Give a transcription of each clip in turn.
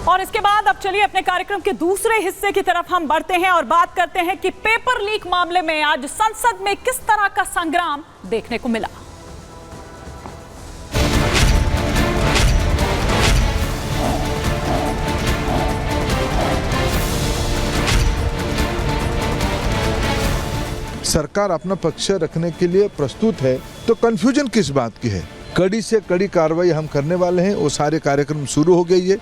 और इसके बाद अब चलिए अपने कार्यक्रम के दूसरे हिस्से की तरफ हम बढ़ते हैं और बात करते हैं कि पेपर लीक मामले में आज संसद में किस तरह का संग्राम देखने को मिला। सरकार अपना पक्ष रखने के लिए प्रस्तुत है, तो कंफ्यूजन किस बात की है। कड़ी से कड़ी कार्रवाई हम करने वाले हैं। वो सारे कार्यक्रम शुरू हो गई है।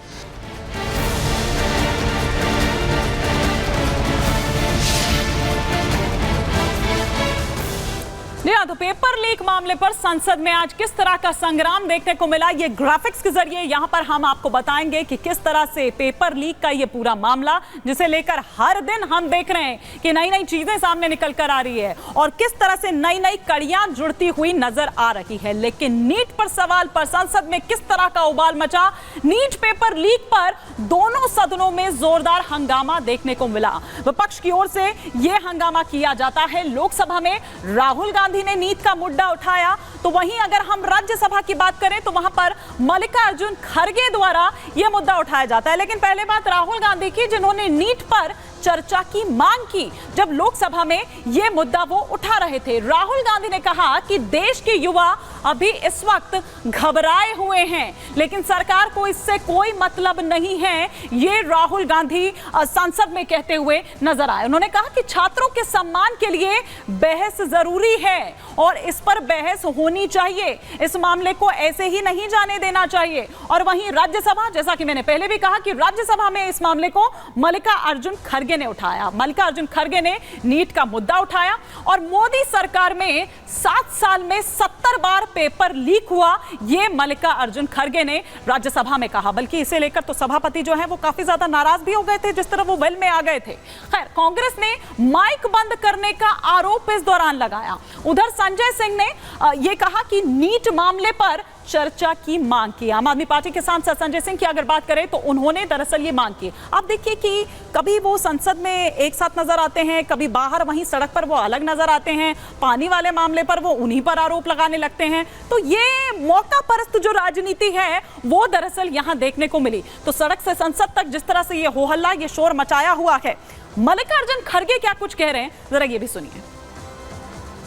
तो पेपर लीक मामले पर संसद में आज किस तरह का संग्राम देखने को मिला, ये ग्राफिक्स के जरिए यहां पर हम आपको बताएंगे कि किस तरह से पेपर लीक का ये पूरा मामला, जिसे लेकर हर दिन हम देख रहे हैं कि नई नई चीजें सामने निकल कर आ रही है और किस तरह से नई नई कड़ियां जुड़ती हुई नजर आ रही है। लेकिन नीट पर सवाल पर संसद में किस तरह का उबाल मचा, नीट पेपर लीक पर दोनों सदनों में जोरदार हंगामा देखने को मिला। विपक्ष की ओर से यह हंगामा किया जाता है। लोकसभा में राहुल गांधी ने नीट का मुद्दा उठाया, तो वहीं अगर हम राज्यसभा की बात करें तो वहां पर मल्लिकार्जुन खड़गे द्वारा यह मुद्दा उठाया जाता है। लेकिन पहले बात राहुल गांधी की, जिन्होंने नीट पर चर्चा की मांग की जब लोकसभा में यह मुद्दा वो उठा रहे थे। राहुल गांधी ने कहा कि देश के युवा अभी इस वक्त घबराए हुए हैं, लेकिन सरकार को इससे कोई मतलब नहीं है। ये राहुल गांधी संसद में कहते हुए नजर आए। उन्होंने कहा कि छात्रों के सम्मान के लिए बहस जरूरी है और इस पर बहस होनी चाहिए। इस मामले को ऐसे ही नहीं जाने देना चाहिए। और वहीं राज्यसभा, जैसा कि मैंने पहले भी कहा कि राज्यसभा में इस मामले को मल्लिकार्जुन खड़गे ने उठाया। मल्लिकार्जुन खड़गे ने नीट का मुद्दा उठाया और मोदी सरकार में 7 साल में 70 बार पेपर लीक हुआ, यह मल्लिकार्जुन खड़गे ने राज्यसभा में कहा। बल्कि इसे लेकर तो सभापति जो है वो काफी ज्यादा नाराज भी हो गए थे, जिस तरह वो वेल में आ गए थे। खैर, कांग्रेस ने माइक बंद करने का आरोप इस दौरान लगाया। उधर संजय सिंह ने यह कहा कि नीट मामले पर चर्चा की मांग की। आम आदमी पार्टी के सांसद संजय सिंह की अगर बात करें तो उन्होंने दरअसल ये मांग की। आप देखिए कि कभी वो संसद में एक साथ नजर आते हैं, कभी बाहर वहीं सड़क पर वो अलग नजर आते हैं। पानी वाले मामले पर वो उन्हीं पर आरोप लगाने लगते हैं। तो ये मौका परस्त जो राजनीति है वो दरअसल यहां देखने को मिली। तो सड़क से संसद तक जिस तरह से ये हो हल्ला, ये शोर मचाया हुआ है। मल्लिकार्जुन खड़गे क्या कुछ कह रहे हैं, जरा ये भी सुनिए।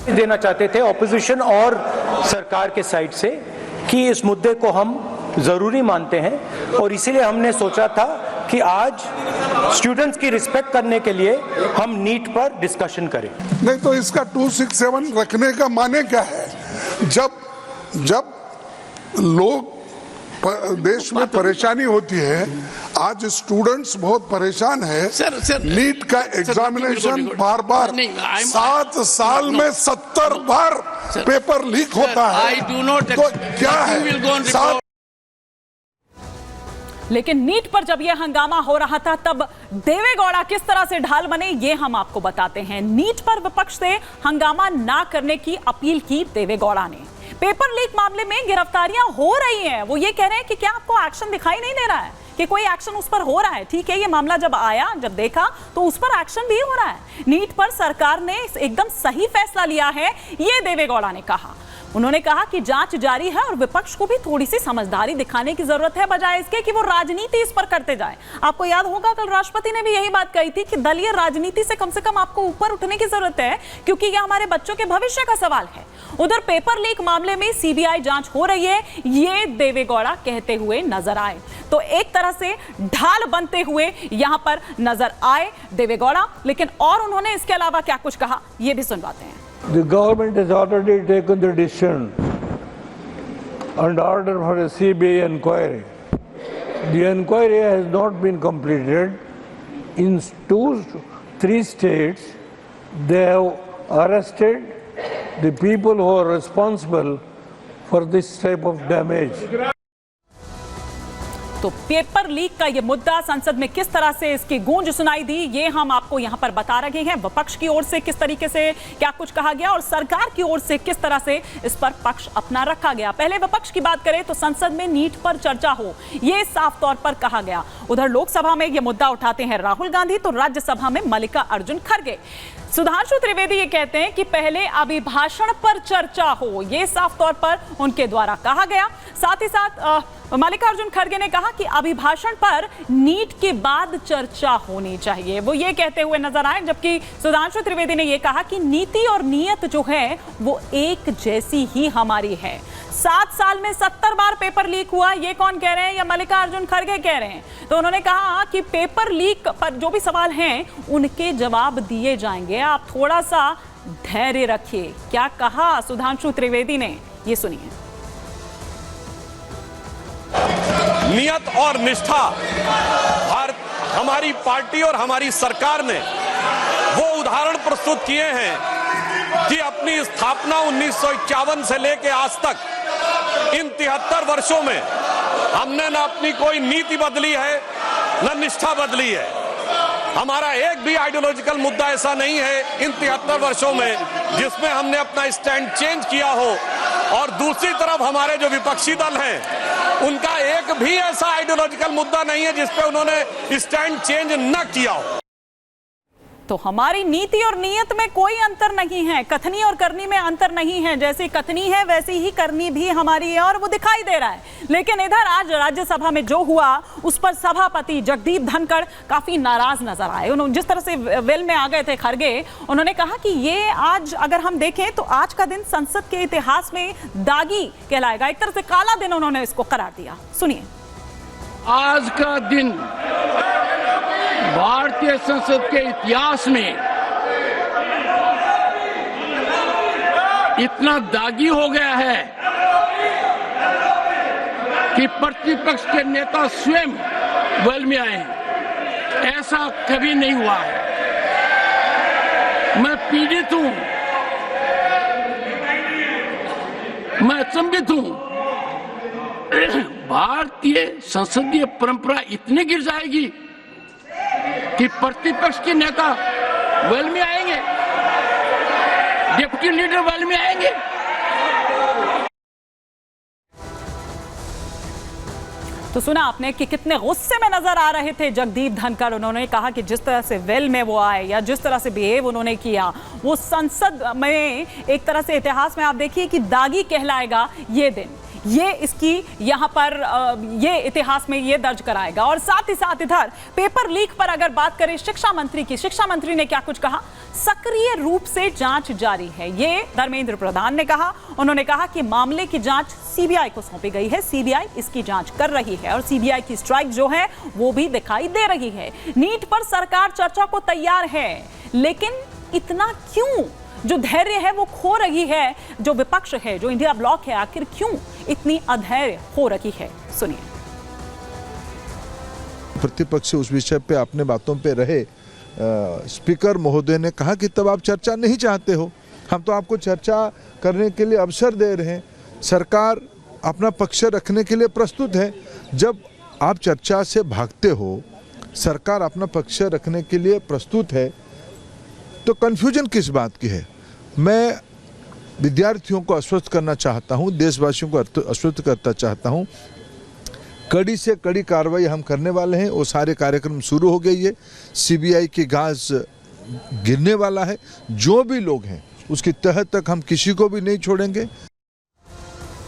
देना चाहते थे ऑपोजिशन और सरकार के साइड से कि इस मुद्दे को हम जरूरी मानते हैं और इसीलिए हमने सोचा था कि आज स्टूडेंट्स की रिस्पेक्ट करने के लिए हम नीट पर डिस्कशन करें। नहीं तो इसका 267 रखने का माने क्या है? जब लोग देश में परेशानी होती है, आज स्टूडेंट्स बहुत परेशान है। नीट का एग्जामिनेशन बार 7 साल में 70 बार पेपर लीक होता है, तो क्या है? लेकिन नीट पर जब यह हंगामा हो रहा था तब देवेगौड़ा किस तरह से ढाल बने, ये हम आपको बताते हैं। नीट पर विपक्ष से हंगामा ना करने की अपील की देवेगौड़ा ने। पेपर लीक मामले में गिरफ्तारियां हो रही हैं, वो ये कह रहे हैं कि क्या आपको एक्शन दिखाई नहीं दे रहा है कि कोई एक्शन उस पर हो रहा है? ठीक है, ये मामला जब आया, जब देखा तो उस पर एक्शन भी हो रहा है। नीट पर सरकार ने एकदम सही फैसला लिया है, ये देवेगौड़ा ने कहा। उन्होंने कहा कि जांच जारी है और विपक्ष को भी थोड़ी सी समझदारी दिखाने की जरूरत है, बजाय इसके कि वो राजनीति इस पर करते जाए। आपको याद होगा कल राष्ट्रपति ने भी यही बात कही थी कि दलीय राजनीति से कम आपको ऊपर उठने की जरूरत है, क्योंकि यह हमारे बच्चों के भविष्य का सवाल है। उधर पेपर लीक मामले में सीबीआई जांच हो रही है, ये देवेगौड़ा कहते हुए नजर आए। तो एक तरह से ढाल बनते हुए यहां पर नजर आए देवेगौड़ा। लेकिन और उन्होंने इसके अलावा क्या कुछ कहा, ये भी सुनवाते हैं। The government has already taken the decision and order for a CBI inquiry. The inquiry has not been completed. In 3 states, they have arrested the people who are responsible for this type of damage. तो paper leak का ये मुद्दा संसद में किस तरह से इसकी गूंज सुनाई दी, ये हम आपको यहां पर बता रहे हैं। विपक्ष की ओर से किस तरीके से क्या कुछ कहा गया और सरकार की ओर से किस तरह से इस पर पक्ष अपना रखा गया। पहले विपक्ष की बात करें तो संसद में नीट पर चर्चा हो, ये साफ तौर पर कहा गया। उधर लोकसभा में यह मुद्दा उठाते हैं राहुल गांधी तो राज्यसभा में मल्लिकार्जुन खड़गे। सुधांशु त्रिवेदी ये कहते हैं कि पहले अभिभाषण पर चर्चा हो, ये साफ तौर पर उनके द्वारा कहा गया। साथ ही साथ मल्लिकार्जुन खड़गे ने कहा कि अभिभाषण पर नीट के बाद चर्चा होनी चाहिए, वो ये कहते हुए नजर आए। जबकि सुधांशु त्रिवेदी ने यह कहा कि नीति और नीयत जो है वो एक जैसी ही हमारी है। 7 साल में 70 बार पेपर लीक हुआ, ये कौन कह रहे हैं? या मल्लिकार्जुन खड़गे कह रहे हैं? तो उन्होंने कहा कि पेपर लीक पर जो भी सवाल हैं उनके जवाब दिए जाएंगे, आप थोड़ा सा धैर्य रखिए। क्या कहा सुधांशु त्रिवेदी ने, ये सुनिए। नियत और निष्ठा हमारी पार्टी और हमारी सरकार ने वो उदाहरण प्रस्तुत किए हैं कि अपनी स्थापना 1951 से लेकर आज तक इन 73 वर्षों में हमने न अपनी कोई नीति बदली है न निष्ठा बदली है। हमारा एक भी आइडियोलॉजिकल मुद्दा ऐसा नहीं है इन 73 वर्षों में जिसमें हमने अपना स्टैंड चेंज किया हो। और दूसरी तरफ हमारे जो विपक्षी दल हैं उनका एक भी ऐसा आइडियोलॉजिकल मुद्दा नहीं है जिस पे उन्होंने स्टैंड चेंज न किया हो। तो हमारी नीति और नीयत में कोई अंतर नहीं है, कथनी और करनी में अंतर नहीं है। जैसी कथनी है वैसी ही करनी भी हमारी है और वो दिखाई दे रहा है। लेकिन इधर आज राज्यसभा में जो हुआ उस पर सभापति जगदीप धनखड़ काफी नाराज नजर आए। उन्होंने जिस तरह से वेल में आ गए थे खड़गे, उन्होंने कहा कि ये आज अगर हम देखें तो आज का दिन संसद के इतिहास में दागी कहलाएगा, एक तरह से काला दिन उन्होंने इसको करार दिया। सुनिए। आज का दिन भारतीय संसद के इतिहास में इतना दागी हो गया है कि प्रतिपक्ष के नेता स्वयं वेल में आए हैं। ऐसा कभी नहीं हुआ है। मैं पीड़ित हूं, मैं अचंभित हूं। भारतीय संसदीय परंपरा इतनी गिर जाएगी कि प्रतिपक्ष के नेता वेल में आएंगे, डिप्टी लीडर वेल में आएंगे। तो सुना आपने कि कितने गुस्से में नजर आ रहे थे जगदीप धनखड़। उन्होंने कहा कि जिस तरह से वेल में वो आए या जिस तरह से बिहेव उन्होंने किया वो संसद में एक तरह से इतिहास में आप देखिए कि दागी कहलाएगा ये दिन। ये इसकी यहाँ पर ये इतिहास में ये दर्ज कराएगा। और साथ ही साथ इधर पेपर लीक पर अगर बात करें शिक्षा मंत्री की, शिक्षा मंत्री ने क्या कुछ कहा? सक्रिय रूप से जांच जारी है, ये धर्मेंद्र प्रधान ने कहा। उन्होंने कहा कि मामले की जांच सीबीआई को सौंपी गई है, सीबीआई इसकी जांच कर रही है और सीबीआई की स्ट्राइक जो है वो भी दिखाई दे रही है। नीट पर सरकार चर्चा को तैयार है, लेकिन इतना क्यों जो धैर्य है वो खो रही है? जो विपक्ष है, जो इंडिया ब्लॉक है, आखिर क्यों इतनी अधैर्य हो रही है? सुनिए। प्रतिपक्ष उस विषय पे अपने बातों पे रहे। स्पीकर महोदय ने कहा कि तब आप चर्चा नहीं चाहते हो, हम तो आपको चर्चा करने के लिए अवसर दे रहे हैं। सरकार अपना पक्ष रखने के लिए प्रस्तुत है। जब आप चर्चा से भागते हो, सरकार अपना पक्ष रखने के लिए प्रस्तुत है, तो कन्फ्यूजन किस बात की है? मैं विद्यार्थियों को आश्वस्त करना चाहता हूं, देशवासियों को आश्वस्त करना चाहता हूं, कड़ी से कड़ी कार्रवाई हम करने वाले हैं। वो सारे कार्यक्रम शुरू हो गई है, सीबीआई की घास गिरने वाला है। जो भी लोग हैं उसकी तह तक हम किसी को भी नहीं छोड़ेंगे,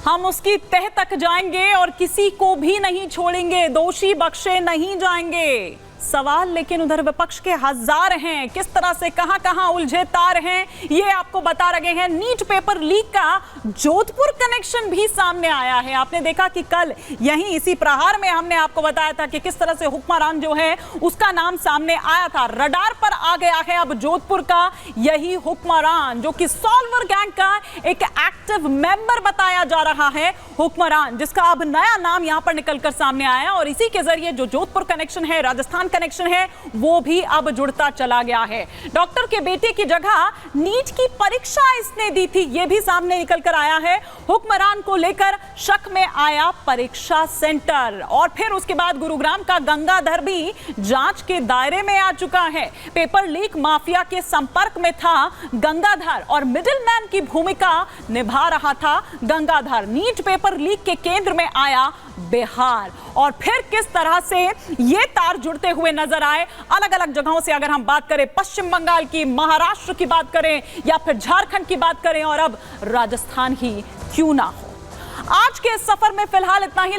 हम उसकी तह तक जाएंगे और किसी को भी नहीं छोड़ेंगे, दोषी बख्शे नहीं जाएंगे। सवाल लेकिन उधर विपक्ष के हजार हैं, किस तरह से कहां उलझे तार हैं ये आपको बता रहे हैं। नीट पेपर लीक का जोधपुर कनेक्शन भी सामने आया है। आपने देखा कि कल यहीं इसी प्रहार में हमने आपको बताया था कि किस तरह से हुक्मरान जो है उसका नाम सामने आया था। रडार पर आ गया है अब जोधपुर का यही हुक्मरान, जो कि सॉल्वर गैंग का एक एक्टिव मेंबर बताया जा रहा है। हुक्मरान जिसका अब नया नाम यहां पर निकलकर सामने आया और इसी के जरिए जो जोधपुर कनेक्शन है, राजस्थान कनेक्शन है, वो भी अब जुड़ता चला गया है। डॉक्टर के बेटे की जगह नीट की परीक्षा इसने दी थी, ये भी सामने निकल कर आया है। हुक्मरान को लेकर शक में आया परीक्षा सेंटर और फिर उसके बाद गुरुग्राम का गंगाधर भी जांच के दायरे में आ चुका है। पेपर लीक माफिया के संपर्क में था गंगाधर और मिडिलमैन की भूमिका निभा रहा था गंगाधर। नीट पेपर लीक के केंद्र में आया बिहार, और फिर किस तरह से ये तार जुड़ते हुए नजर आए अलग अलग जगहों से। अगर हम बात करें पश्चिम बंगाल की, महाराष्ट्र की बात करें या फिर झारखंड की बात करें और अब राजस्थान ही क्यों ना हो। आज के इस सफर में फिलहाल इतना ही।